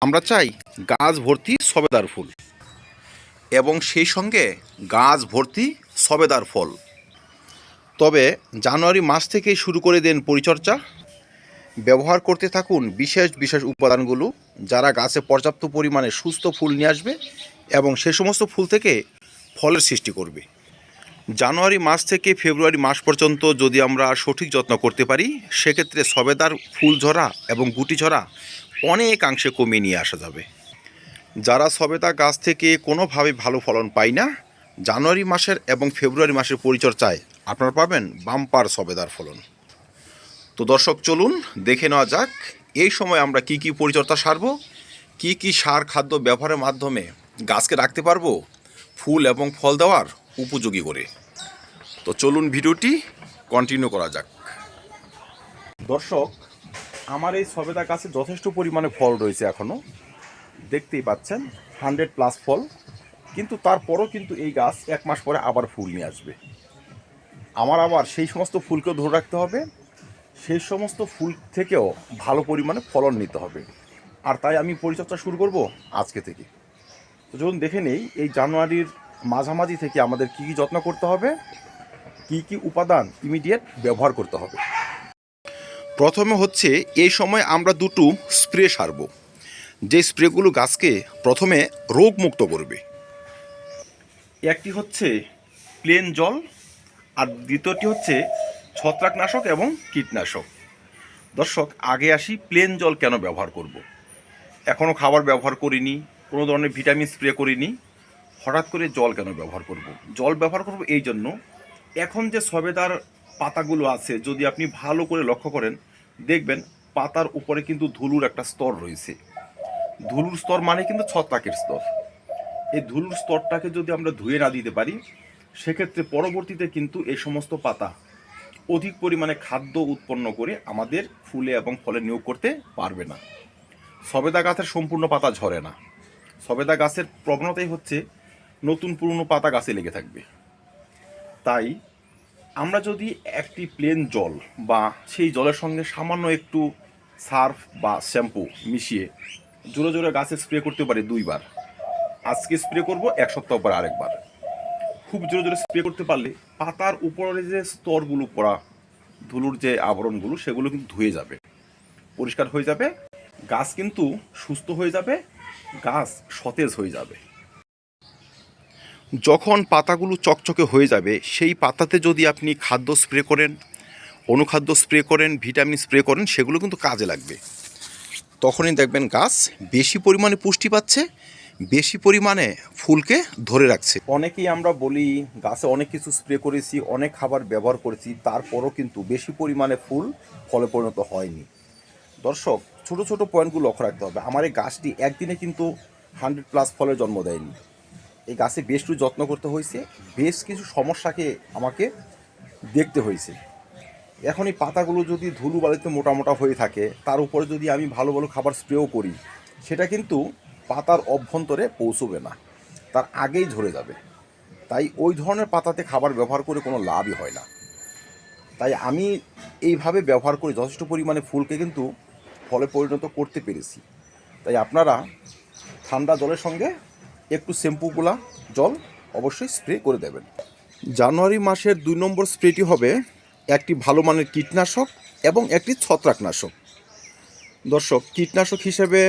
আমরা চাই গাছ ভর্তি সবেদার ফুল এবং সেই সঙ্গে গাছ ভর্তি সবেদার ফল। তবে জানুয়ারি মাস থেকেই শুরু করে দেন পরিচর্যা। ব্যবহার করতে থাকুন বিশেষ বিশেষ উপাদানগুলো, যারা গাছে পর্যাপ্ত পরিমাণে সুস্থ ফুল নিয়ে আসবে এবং সে সমস্ত ফুল থেকে ফলের সৃষ্টি করবে। জানুয়ারি মাস থেকে ফেব্রুয়ারি মাস পর্যন্ত যদি আমরা সঠিক যত্ন করতে পারি, সেক্ষেত্রে সবেদার ফুল ঝরা এবং গুটি ঝরা অনেকাংশে কমিয়ে নিয়ে আসা যাবে। যারা সবেদা গাছ থেকে কোনোভাবে ভালো ফলন পায় না, জানুয়ারি মাসের এবং ফেব্রুয়ারি মাসের পরিচর্যায় আপনারা পাবেন বাম্পার সবেদার ফলন। তো দর্শক, চলুন দেখে নেওয়া যাক এই সময় আমরা কি কি পরিচর্যা সারব, কি সার খাদ্য ব্যবহারের মাধ্যমে গাছকে রাখতে পারবো ফুল এবং ফল দেওয়ার উপযোগী করে। তো চলুন ভিডিওটি কন্টিনিউ করা যাক। দর্শক, আমার এই সবেদা গাছে যথেষ্ট পরিমাণে ফল রয়েছে, এখনও দেখতেই পাচ্ছেন 100+ ফল, কিন্তু তারপরও কিন্তু এই গাছ 1 মাস পরে আবার ফুল নিয়ে আসবে। আমার আবার সেই সমস্ত ফুলকেও ধরে রাখতে হবে, সেই সমস্ত ফুল থেকেও ভালো পরিমাণে ফলন নিতে হবে। আর তাই আমি পরিচর্যা শুরু করব আজকে থেকে। তো যখন দেখে নেই এই জানুয়ারির মাঝামাঝি থেকে আমাদের কী কী যত্ন করতে হবে, কি উপাদান ইমিডিয়েট ব্যবহার করতে হবে। প্রথমে হচ্ছে এই সময় আমরা দুটো স্প্রে সারব, যে স্প্রেগুলো গাছকে প্রথমে রোগমুক্ত করবে। একটি হচ্ছে প্লেন জল আর দ্বিতীয়টি হচ্ছে ছত্রাকনাশক এবং কীটনাশক। দর্শক, আগে আসি প্লেন জল কেন ব্যবহার করব। এখনও খাবার ব্যবহার করিনি, কোনো ধরনের ভিটামিন স্প্রে করিনি, হঠাৎ করে জল কেন ব্যবহার করব। জল ব্যবহার করব এই জন্য, এখন যে সবেদার পাতাগুলো আছে যদি আপনি ভালো করে লক্ষ্য করেন, দেখবেন পাতার উপরে কিন্তু ধুলোর একটা স্তর রয়েছে। ধুলোর স্তর মানে কিন্তু ছত্রাকের স্তর। এই ধুলোর স্তরটাকে যদি আমরা ধুয়ে না দিতে পারি, সেক্ষেত্রে পরবর্তীতে কিন্তু এই সমস্ত পাতা অধিক পরিমাণে খাদ্য উৎপন্ন করে আমাদের ফুলে এবং ফলে নিয়োগ করতে পারবে না। সবেদা গাছের সম্পূর্ণ পাতা ঝরে না। সবেদা গাছের প্রবণতাই হচ্ছে নতুন পুরনো পাতা গাছে লেগে থাকবে। তাই আমরা যদি একটি প্লেন জল বা সেই জলের সঙ্গে সামান্য একটু সার্ফ বা শ্যাম্পু মিশিয়ে জোরে জোরে গাছে স্প্রে করতে পারি 2 বার, আজকে স্প্রে করব, 1 সপ্তাহ পর আরেকবার, খুব জোরে জোরে স্প্রে করতে পারলে পাতার উপরে যে স্তরগুলো পড়া ধুলোর যে আবরণগুলো সেগুলো কিন্তু ধুয়ে যাবে, পরিষ্কার হয়ে যাবে, গাছ কিন্তু সুস্থ হয়ে যাবে, গাছ সতেজ হয়ে যাবে। যখন পাতাগুলো চকচকে হয়ে যাবে, সেই পাতাতে যদি আপনি খাদ্য স্প্রে করেন, অনুখাদ্য স্প্রে করেন, ভিটামিন স্প্রে করেন, সেগুলো কিন্তু কাজে লাগবে। তখনই দেখবেন গাছ বেশি পরিমাণে পুষ্টি পাচ্ছে, বেশি পরিমাণে ফুলকে ধরে রাখছে। অনেকেই আমরা বলি গাছে অনেক কিছু স্প্রে করেছি, অনেক খাবার ব্যবহার করেছি, তারপরও কিন্তু বেশি পরিমাণে ফুল ফলে পরিণত হয়নি। দর্শক, ছোট ছোট পয়েন্টগুলো লক্ষ্য রাখতে হবে। আমার এই গাছটি একদিনে কিন্তু 100+ ফলের জন্ম দেয়নি। এই গাছে বেশ কিছু যত্ন করতে হয়েছে, বেশ কিছু সমস্যাকে আমাকে দেখতে হয়েছে। এখন এই পাতাগুলো যদি ধুলো বালিতে মোটা মোটা হয়ে থাকে, তার উপরে যদি আমি ভালো ভালো খাবার স্প্রেও করি, সেটা কিন্তু পাতার অভ্যন্তরে পৌঁছবে না, তার আগেই ঝরে যাবে। তাই ওই ধরনের পাতাতে খাবার ব্যবহার করে কোনো লাভই হয় না। তাই আমি এইভাবে ব্যবহার করে যথেষ্ট পরিমাণে ফুলকে কিন্তু ফলে পরিণত করতে পেরেছি। তাই আপনারা ঠান্ডা জলের সঙ্গে একটু শ্যাম্পুগুলা জল অবশ্যই স্প্রে করে দেবেন। জানুয়ারি মাসের 2 নম্বর স্প্রেটি হবে একটি ভালো মানের কীটনাশক এবং একটি ছত্রাকনাশক। দর্শক, কীটনাশক হিসেবে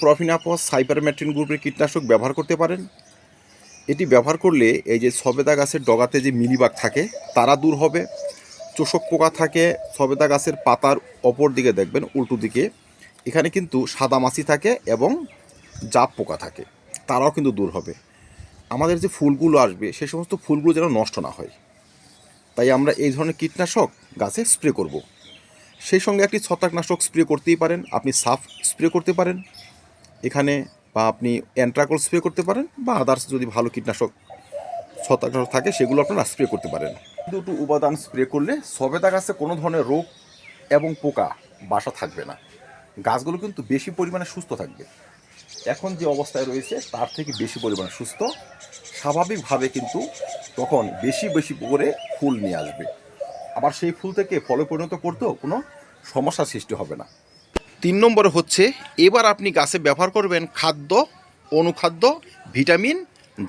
প্রফিনাফস সাইপারমেথ্রিন গ্রুপের কীটনাশক ব্যবহার করতে পারেন। এটি ব্যবহার করলে এই যে সবেদা গাছের ডগাতে যে মিলিবাগ থাকে তারা দূর হবে। চোষক পোকা থাকে সবেদা গাছের পাতার অপর দিকে, দেখবেন উল্টো দিকে, এখানে কিন্তু সাদা মাছি থাকে এবং জাপ পোকা থাকে, তারাও কিন্তু দূর হবে। আমাদের যে ফুলগুলো আসবে সে সমস্ত ফুলগুলো যেন নষ্ট না হয়, তাই আমরা এই ধরনের কীটনাশক গাছে স্প্রে করব। সেই সঙ্গে একটি ছত্রাকনাশক স্প্রে করতেই পারেন, আপনি সাফ স্প্রে করতে পারেন এখানে, বা আপনি অ্যান্ট্রাকল স্প্রে করতে পারেন, বা আদার্স যদি ভালো কীটনাশক ছত্রাকনাশক থাকে সেগুলো আপনারা স্প্রে করতে পারেন। দুটো উপাদান স্প্রে করলে সবেদা গাছে কোনো ধরনের রোগ এবং পোকা বাসা থাকবে না, গাছগুলো কিন্তু বেশি পরিমাণে সুস্থ থাকবে। এখন যে অবস্থায় রয়েছে তার থেকে বেশি পরিমাণে সুস্থ, স্বাভাবিকভাবে কিন্তু তখন বেশি বেশি করে ফুল নিয়ে আসবে। আবার সেই ফুল থেকে ফলে পরিণত করতেও কোনো সমস্যার সৃষ্টি হবে না। 3 নম্বরে হচ্ছে এবার আপনি গাছে ব্যবহার করবেন খাদ্য, অনুখাদ্য, ভিটামিন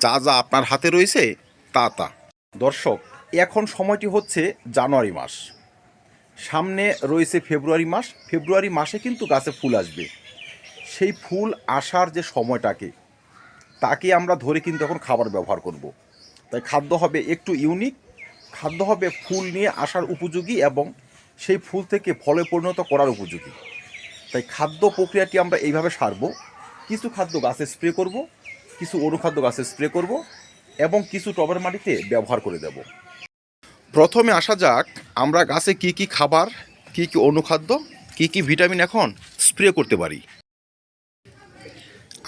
যা যা আপনার হাতে রয়েছে তা। দর্শক, এখন সময়টি হচ্ছে জানুয়ারি মাস, সামনে রয়েছে ফেব্রুয়ারি মাস। ফেব্রুয়ারি মাসে কিন্তু গাছে ফুল আসবে। সেই ফুল আসার যে সময়টাকে তাকে আমরা ধরে কিন্তু এখন খাবার ব্যবহার করব। তাই খাদ্য হবে একটু ইউনিক, খাদ্য হবে ফুল নিয়ে আসার উপযোগী এবং সেই ফুল থেকে ফলে পরিণত করার উপযোগী। তাই খাদ্য প্রক্রিয়াটি আমরা এইভাবে সারব। কিছু খাদ্য গাছে স্প্রে করব, কিছু অনুখাদ্য গাছে স্প্রে করব এবং কিছু টবের মাটিতে ব্যবহার করে দেব। প্রথমে আসা যাক আমরা গাছে কি কি খাবার, কি কি অনুখাদ্য, কি কি ভিটামিন এখন স্প্রে করতে পারি।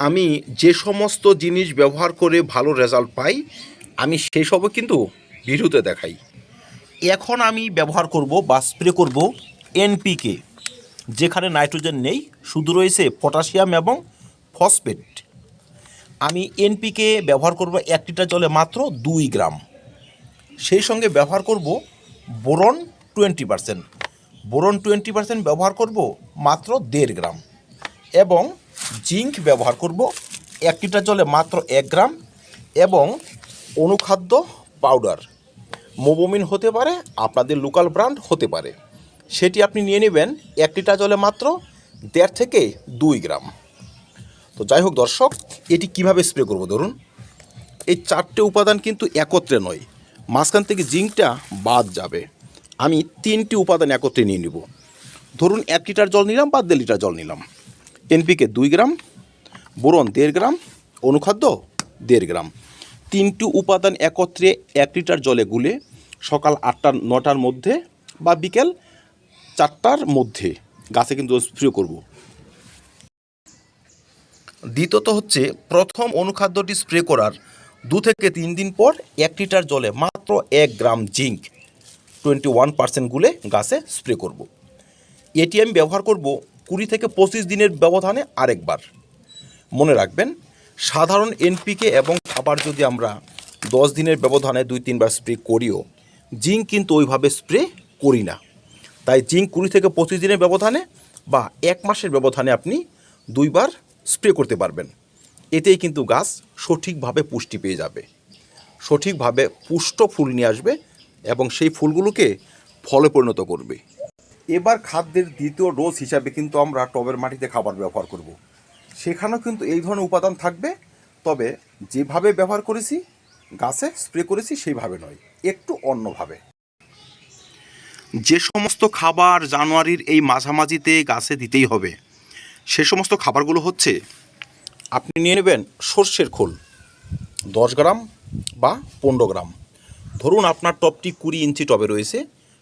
আমি যে সমস্ত জিনিস ব্যবহার করে ভালো রেজাল্ট পাই আমি সেই সবও কিন্তু ভিডিওতে দেখাই। এখন আমি ব্যবহার করব বা স্প্রে করব এনপিকে, যেখানে নাইট্রোজেন নেই, শুধু রয়েছে পটাশিয়াম এবং ফসফেট। আমি এনপিকে ব্যবহার করব 1 লিটার জলে মাত্র 2 গ্রাম। সেই সঙ্গে ব্যবহার করব বোরন 20%। বোরন 20% ব্যবহার করব মাত্র 1.5 গ্রাম এবং জিঙ্ক ব্যবহার করব 1 লিটার জলে মাত্র 1 গ্রাম এবং অনুখাদ্য পাউডার মোবোমিন হতে পারে, আপনাদের লোকাল ব্র্যান্ড হতে পারে, সেটি আপনি নিয়ে নেবেন 1 লিটার জলে মাত্র 1.5 থেকে 2 গ্রাম। তো যাই হোক দর্শক, এটি কিভাবে স্প্রে করব ধরুন, এই 4টে উপাদান কিন্তু একত্রে নয়, মাঝখান থেকে জিঙ্কটা বাদ যাবে। আমি 3টি উপাদান একত্রে নিয়ে নিব। ধরুন 1 লিটার জল নিলাম বা 1.5 লিটার জল নিলাম। এনপিকে 2 গ্রাম, বোরন 1.5 গ্রাম, অনুখাদ্য 1.5 গ্রাম। 3টি উপাদান একত্রে 1 লিটার জলে গুলে সকাল 8টা-9টার মধ্যে বা বিকেল 4টার মধ্যে গাছে কিন্তু স্প্রে করব। দ্বিতীয়ত হচ্ছে প্রথম অনুখাদ্যটি স্প্রে করার 2 থেকে 3 দিন পর 1 লিটার জলে মাত্র 1 গ্রাম জিঙ্ক 21% গুলে গাছে স্প্রে করব। এটি আমি ব্যবহার করব 20 থেকে 25 দিনের ব্যবধানে আরেকবার। মনে রাখবেন, সাধারণ এনপিকে এবং খাবার যদি আমরা 10 দিনের ব্যবধানে 2-3 বার স্প্রে করিও, জিঙ্ক কিন্তু ওইভাবে স্প্রে করি না। তাই জিঙ্ক 20 থেকে 25 দিনের ব্যবধানে বা 1 মাসের ব্যবধানে আপনি 2 বার স্প্রে করতে পারবেন। এতেই কিন্তু গাছ সঠিকভাবে পুষ্টি পেয়ে যাবে, সঠিকভাবে পুষ্ট ফুল নিয়ে আসবে এবং সেই ফুলগুলোকে ফলে পরিণত করবে। এবার খাদ্যের দ্বিতীয় ডোজ হিসাবে কিন্তু আমরা টবের মাটিতে খাবার ব্যবহার করব। সেখানেও কিন্তু এই ধরনের উপাদান থাকবে, তবে যেভাবে ব্যবহার করেছি গাছে স্প্রে করেছি সেইভাবে নয়, একটু অন্যভাবে। যে সমস্ত খাবার জানুয়ারির এই মাঝামাঝিতে গাছে দিতেই হবে সে সমস্ত খাবারগুলো হচ্ছে, আপনি নিয়ে নেবেন সর্ষের খোল 10 গ্রাম বা 15 গ্রাম। ধরুন আপনার টবটি 20 ইঞ্চি টবে রয়েছে,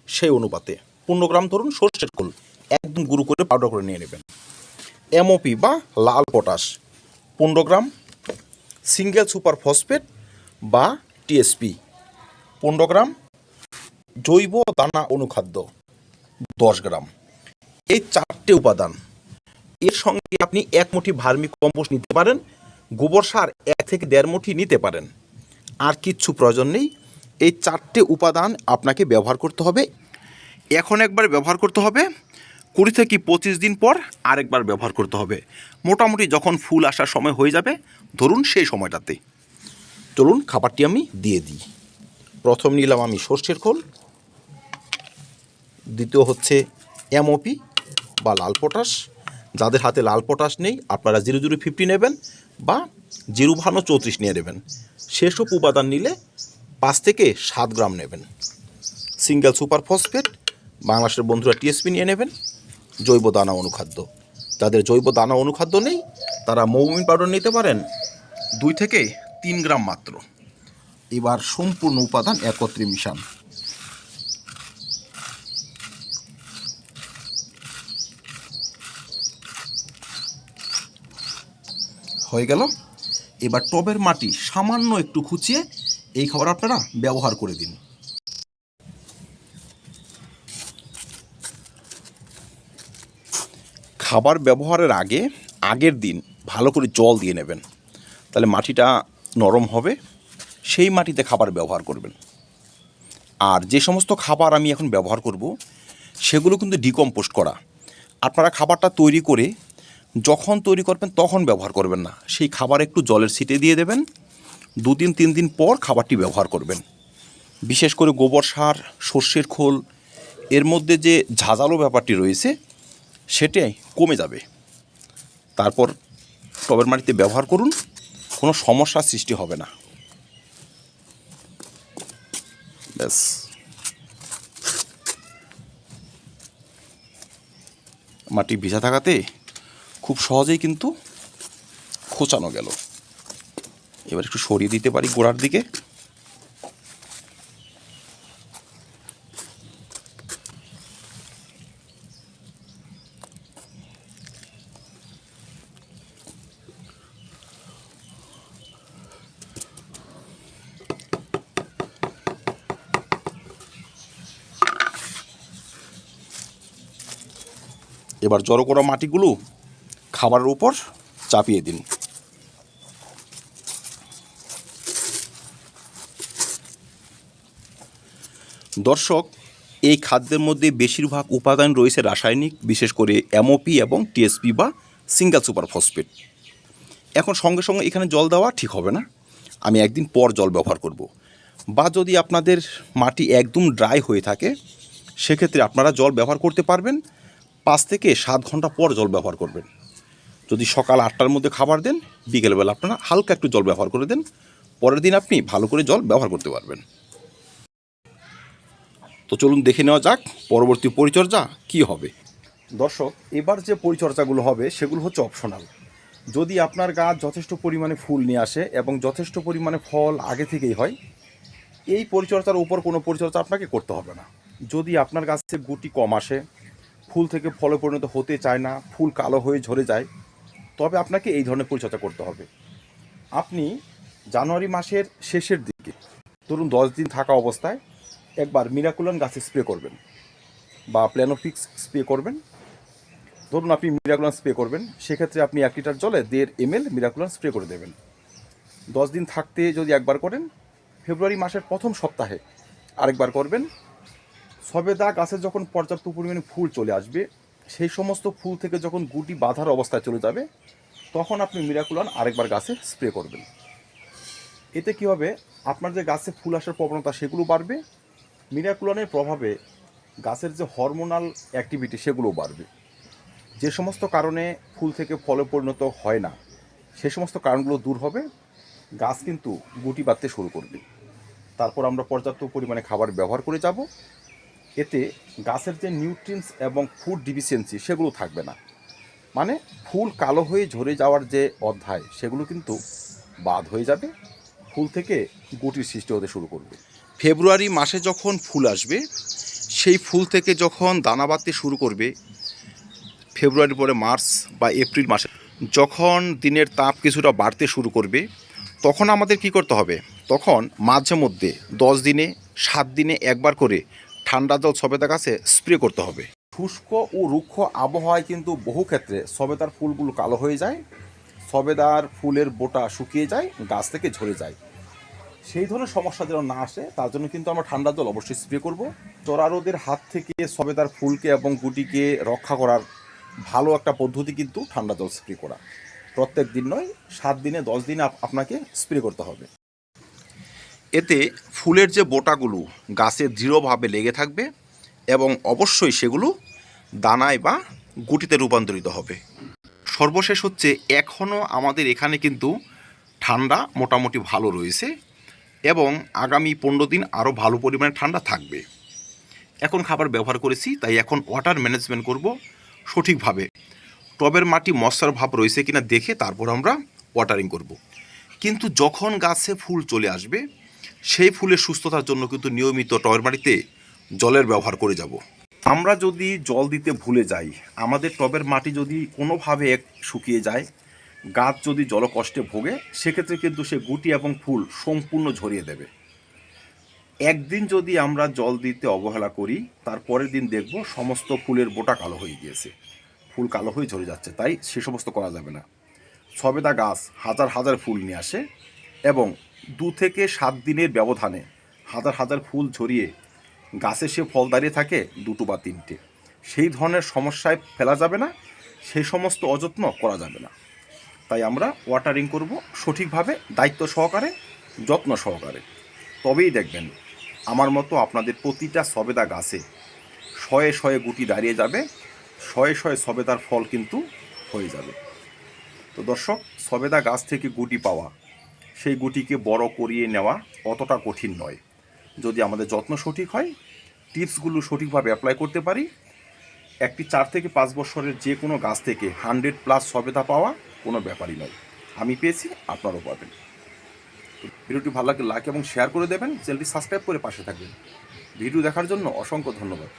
সেই অনুপাতে 15 গ্রাম ধরুন সর্ষের খোল একদম গুঁড়ো করে পাউডার করে নিয়ে নেবেন। এমওপি বা লাল পটাশ 15 গ্রাম, সিঙ্গেল সুপার ফসফেট বা টিএসপি 15 গ্রাম, জৈব দানা অনুখাদ্য 10 গ্রাম। এই 4টে উপাদান, এর সঙ্গে আপনি 1 মুঠি ভার্মি কম্পোস্ট নিতে পারেন, গোবর সার 1 থেকে 1.5 মুঠি নিতে পারেন। আর কিচ্ছু প্রয়োজন নেই। এই 4টে উপাদান আপনাকে ব্যবহার করতে হবে। এখন একবার ব্যবহার করতে হবে, 20 থেকে 25 দিন পর আরেকবার ব্যবহার করতে হবে। মোটামুটি যখন ফুল আসার সময় হয়ে যাবে ধরুন সেই সময়টাতে। চলুন খাবারটি আমি দিয়ে দিই। প্রথম নিলাম আমি সর্ষের খোল, দ্বিতীয় হচ্ছে এমওপি বা লাল পটাশ। যাদের হাতে লাল পটাশ নেই আপনারা 0050 নেবেন বা 0-34 নিয়ে নেবেন। সেসব উপাদান নিলে 5 থেকে 7 গ্রাম নেবেন। সিঙ্গেল সুপার ফসফেট, বাংলাদেশের বন্ধুরা টিএসপি নিয়ে নেবেন। জৈব দানা অনুখাদ্য, যাদের জৈব দানা অনুখাদ্য নেই তারা মোবোমিন পাউডার নিতে পারেন 2 থেকে 3 গ্রাম মাত্র। এবার সম্পূর্ণ উপাদান একত্রে মিশান। হয়ে গেল। এবার টবের মাটি সামান্য একটু খুঁচিয়ে এই খাবার আপনারা ব্যবহার করে দিন। খাবার ব্যবহারের আগের দিন ভালো করে জল দিয়ে নেবেন, তাহলে মাটিটা নরম হবে, সেই মাটিতে খাবার ব্যবহার করবেন। আর যে সমস্ত খাবার আমি এখন ব্যবহার করব সেগুলো কিন্তু ডিকম্পোস্ট করা, আপনারা খাবারটা তৈরি করে যখন তৈরি করবেন তখন ব্যবহার করবেন না, সেই খাবার একটু জলের ছিটে দিয়ে দেবেন, 2-3 দিন পর খাবারটি ব্যবহার করবেন। বিশেষ করে গোবর সার, সর্ষের খোল, এর মধ্যে যে ঝাঁঝালো ব্যাপারটি রয়েছে সেটাই কমে যাবে। তারপর টবের মাটিতে ব্যবহার করুন, কোনো সমস্যার সৃষ্টি হবে না। ব্যাস, মাটি ভিজা থাকাতে খুব সহজেই কিন্তু খোঁচানো গেল। এবার একটু সরিয়ে দিতে পারি গোড়ার দিকে। এবার জড়ো করা মাটিগুলো খাবারের উপর চাপিয়ে দিন। দর্শক, এই খাদ্যের মধ্যে বেশিরভাগ উপাদান রয়েছে রাসায়নিক, বিশেষ করে এমওপি এবং টিএসপি বা সিঙ্গেল সুপার ফসফেট। এখন সঙ্গে সঙ্গে এখানে জল দেওয়া ঠিক হবে না, আমি একদিন পর জল ব্যবহার করব। বা যদি আপনাদের মাটি একদম ড্রাই হয়ে থাকে সেক্ষেত্রে আপনারা জল ব্যবহার করতে পারবেন, 5 থেকে 7 ঘন্টা পর জল ব্যবহার করবেন। যদি সকাল 8টার মধ্যে খাবার দেন, বিকেলবেলা আপনারা হালকা একটু জল ব্যবহার করে দেন, পরের দিন আপনি ভালো করে জল ব্যবহার করতে পারবেন। তো চলুন দেখে নেওয়া যাক পরবর্তী পরিচর্যা কি হবে। দর্শক, এবার যে পরিচর্যাগুলো হবে সেগুলো হচ্ছে অপশনাল। যদি আপনার গাছ যথেষ্ট পরিমাণে ফুল নিয়ে আসে এবং যথেষ্ট পরিমাণে ফল আগে থেকেই হয়, এই পরিচর্যার উপর কোনো পরিচর্যা আপনাকে করতে হবে না। যদি আপনার গাছে গুটি কম আসে, ফুল থেকে ফলে পরিণত হতে চায় না, ফুল কালো হয়ে ঝরে যায়, তবে আপনাকে এই ধরনের পরিচর্যা করতে হবে। আপনি জানুয়ারি মাসের শেষের দিকে, ধরুন 10 দিন থাকা অবস্থায় একবার মিরাকুলান গাছে স্প্রে করবেন বা প্ল্যানোফিক্স স্প্রে করবেন। ধরুন আপনি মিরাকুলান স্প্রে করবেন, সেক্ষেত্রে আপনি 1 লিটার জলে 1.5 ml মিরাকুলান স্প্রে করে দেবেন। 10 দিন থাকতে যদি একবার করেন, ফেব্রুয়ারি মাসের প্রথম সপ্তাহে আরেকবার করবেন। সবেদা গাছে যখন পর্যাপ্ত পরিমাণে ফুল চলে আসবে, সেই সমস্ত ফুল থেকে যখন গুটি বাঁধার অবস্থায় চলে যাবে, তখন আপনি মিরাকুলান আরেকবার গাছে স্প্রে করবেন। এতে কী হবে, আপনার যে গাছে ফুল আসার প্রবণতা সেগুলো বাড়বে, মিরাকুলানের প্রভাবে গাছের যে হরমোনাল অ্যাক্টিভিটি সেগুলোও বাড়বে। যে সমস্ত কারণে ফুল থেকে ফলে পরিণত হয় না, সে সমস্ত কারণগুলো দূর হবে, গাছ কিন্তু গুটি বাঁধতে শুরু করবে। তারপর আমরা পর্যাপ্ত পরিমাণে খাবার ব্যবহার করে যাব, এতে গাছের যে নিউট্রিয়েন্টস এবং ফুড ডিফিসিয়েন্সি সেগুলো থাকবে না। মানে ফুল কালো হয়ে ঝরে যাওয়ার যে অধ্যায় সেগুলো কিন্তু বাদ হয়ে যাবে, ফুল থেকে গুটির সৃষ্টি হতে শুরু করবে। ফেব্রুয়ারি মাসে যখন ফুল আসবে, সেই ফুল থেকে যখন দানা বাঁধতে শুরু করবে, ফেব্রুয়ারি পরে মার্চ বা এপ্রিল মাসে যখন দিনের তাপ কিছুটা বাড়তে শুরু করবে, তখন আমাদের কি করতে হবে, তখন মাঝে মধ্যে 10 দিনে 7 দিনে একবার করে ঠান্ডা জল সবেদা গাছে স্প্রে করতে হবে। শুষ্ক ও রুক্ষ আবহাওয়ায় কিন্তু বহু ক্ষেত্রে সবেদার ফুলগুলো কালো হয়ে যায়, সবেদার ফুলের বোটা শুকিয়ে যায়, গাছ থেকে ঝরে যায়। সেই ধরনের সমস্যা যেন না আসে তার জন্য কিন্তু আমরা ঠান্ডা জল অবশ্যই স্প্রে করব। চড়া রোদের হাত থেকে সবেদার ফুলকে এবং গুটিকে রক্ষা করার ভালো একটা পদ্ধতি কিন্তু ঠান্ডা জল স্প্রে করা। প্রত্যেক দিন নয়, 7 দিনে 10 দিনে আপনাকে স্প্রে করতে হবে। এতে ফুলের যে বোটাগুলো গাছে দৃঢ়ভাবে লেগে থাকবে এবং অবশ্যই সেগুলো দানায় বা গুটিতে রূপান্তরিত হবে। সর্বশেষ হচ্ছে, এখনও আমাদের এখানে কিন্তু ঠান্ডা মোটামুটি ভালো রয়েছে এবং আগামী 15 দিন আরও ভালো পরিমাণে ঠান্ডা থাকবে। এখন খাবার ব্যবহার করেছি, তাই এখন ওয়াটার ম্যানেজমেন্ট করব সঠিকভাবে। টবের মাটি মশার ভাব রয়েছে কিনা দেখে তারপর আমরা ওয়াটারিং করব। কিন্তু যখন গাছে ফুল চলে আসবে, সেই ফুলের সুস্থতার জন্য কিন্তু নিয়মিত টবের মাটিতে জলের ব্যবহার করে যাব। আমরা যদি জল দিতে ভুলে যাই, আমাদের টবের মাটি যদি কোনোভাবে শুকিয়ে যায়, গাছ যদি জলকষ্টে ভোগে, সেক্ষেত্রে কিন্তু সে গুটি এবং ফুল সম্পূর্ণ ঝরিয়ে দেবে। একদিন যদি আমরা জল দিতে অবহেলা করি, তার পরের দিন দেখব সমস্ত ফুলের বোটা কালো হয়ে গিয়েছে, ফুল কালো হয়ে ঝরে যাচ্ছে। তাই সে সমস্ত করা যাবে না। সবেদা গাছ হাজার হাজার ফুল নিয়ে আসে এবং 2 থেকে 7 দিনের ব্যবধানে হাজার হাজার ফুল ঝরিয়ে গাছে সে ফল দাঁড়িয়ে থাকে 2টো বা 3টে। সেই ধরনের সমস্যায় ফেলা যাবে না, সেই সমস্ত অযত্ন করা যাবে না। তাই আমরা ওয়াটারিং করব সঠিকভাবে, দায়িত্ব সহকারে, যত্ন সহকারে। তবেই দেখবেন আমার মতো আপনাদের প্রতিটা সবেদা গাছে শয়ে শয়ে গুটি দাঁড়িয়ে যাবে, শয়ে শয়ে সবেদার ফল কিন্তু হয়ে যাবে। তো দর্শক, সবেদা গাছ থেকে গুটি পাওয়া, সেই গুটিকে বড় করিয়ে নেওয়া অতটা কঠিন নয়। যদি আমাদের যত্ন সঠিক হয়, টিপসগুলো সঠিকভাবে অ্যাপ্লাই করতে পারি, একটি 4 থেকে 5 বছরের যে কোনো গাছ থেকে 100+ সবেদা পাওয়া কোনো ব্যাপারই নয়। আমি পেয়েছি, আপনারাও পাবেন। ভিডিওটি ভালো লাগলে লাইক এবং শেয়ার করে দেবেন, চ্যানেলটি সাবস্ক্রাইব করে পাশে থাকবেন। ভিডিও দেখার জন্য অসংখ্য ধন্যবাদ।